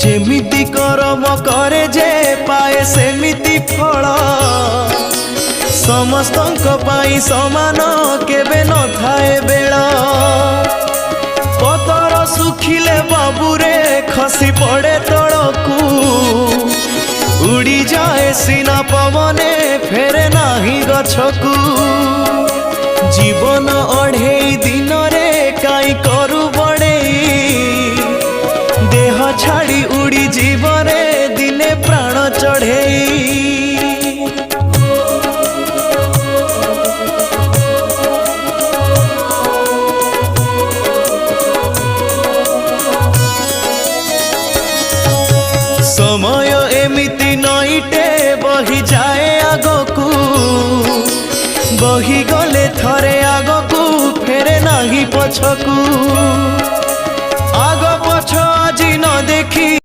जेमिति करम करे जे पाए सेमिति फल समस्तंक पाई समान केबे न थाए बेल पतर सुखिले बाबूरे खसी पड़े तलकू उड़ी जाए सीना पवने फेरे नाही गछकू जीवन अढ़ेई दिन रे काई करू बड़ेई देह छाड़ी उड़ी जीवरे दिने प्राण चढ़ेई समय एमिति नईटे बही जाए आगकू बही गले थरे आगकू फेरे नाही पछकू।